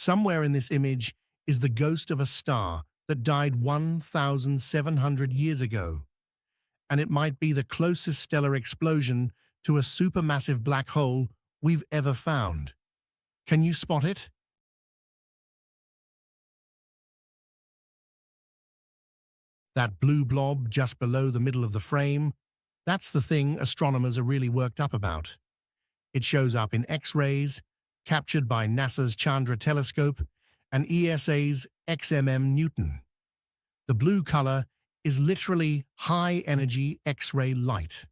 Somewhere in this image is the ghost of a star that died 1,700 years ago, and it might be the closest stellar explosion to a supermassive black hole we've ever found. Can you spot it? That blue blob just below the middle of the frame, that's the thing astronomers are really worked up about. It shows up in X-rays, captured by NASA's Chandra telescope, and ESA's XMM-Newton. The blue color is literally high-energy X-ray light.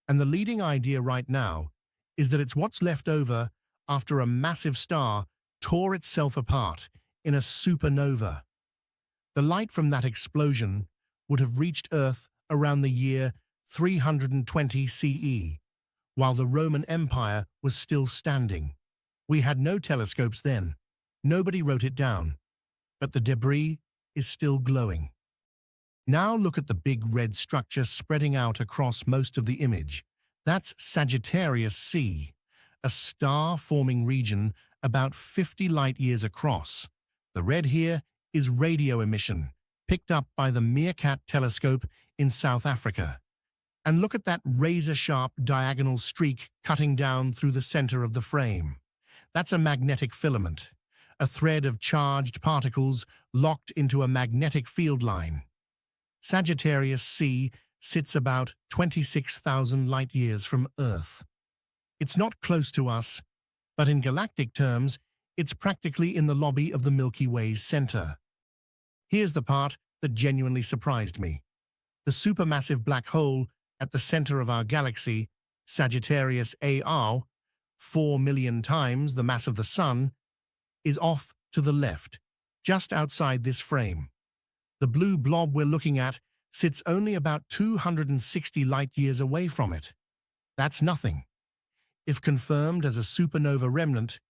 And the leading idea right now is that it's what's left over after a massive star tore itself apart in a supernova. The light from that explosion would have reached Earth around the year 320 CE, while the Roman Empire was still standing. We had no telescopes then. Nobody wrote it down. But the debris is still glowing. Now look at the big red structure spreading out across most of the image. That's Sagittarius C, a star-forming region about 50 light-years across. The red here is radio emission, picked up by the MeerKAT telescope in South Africa. And look at that razor-sharp diagonal streak cutting down through the center of the frame. That's a magnetic filament, a thread of charged particles locked into a magnetic field line. Sagittarius C sits about 26,000 light-years from Earth. It's not close to us, but in galactic terms, it's practically in the lobby of the Milky Way's center. Here's the part that genuinely surprised me. The supermassive black hole at the center of our galaxy, Sagittarius A, 4 million times the mass of the Sun, is off to the left, just outside this frame. The blue blob we're looking at sits only about 260 light-years away from it. That's nothing. If confirmed as a supernova remnant,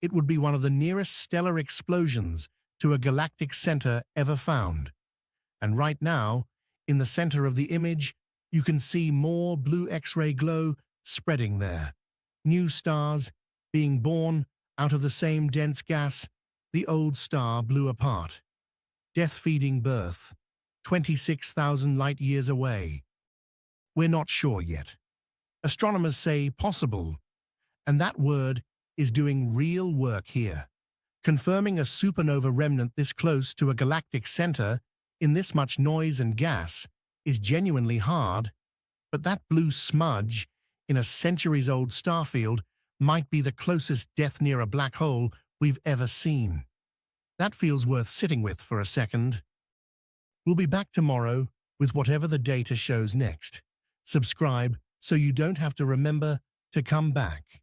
it would be one of the nearest stellar explosions to a galactic center ever found. And right now, in the center of the image, you can see more blue X-ray glow spreading there. New stars being born out of the same dense gas the old star blew apart. Death-feeding birth, 26,000 light-years away. We're not sure yet. Astronomers say possible, and that word is doing real work here. Confirming a supernova remnant this close to a galactic center in this much noise and gas is genuinely hard, but that blue smudge in a centuries-old starfield might be the closest death near a black hole we've ever seen. That feels worth sitting with for a second. We'll be back tomorrow with whatever the data shows next. Subscribe so you don't have to remember to come back.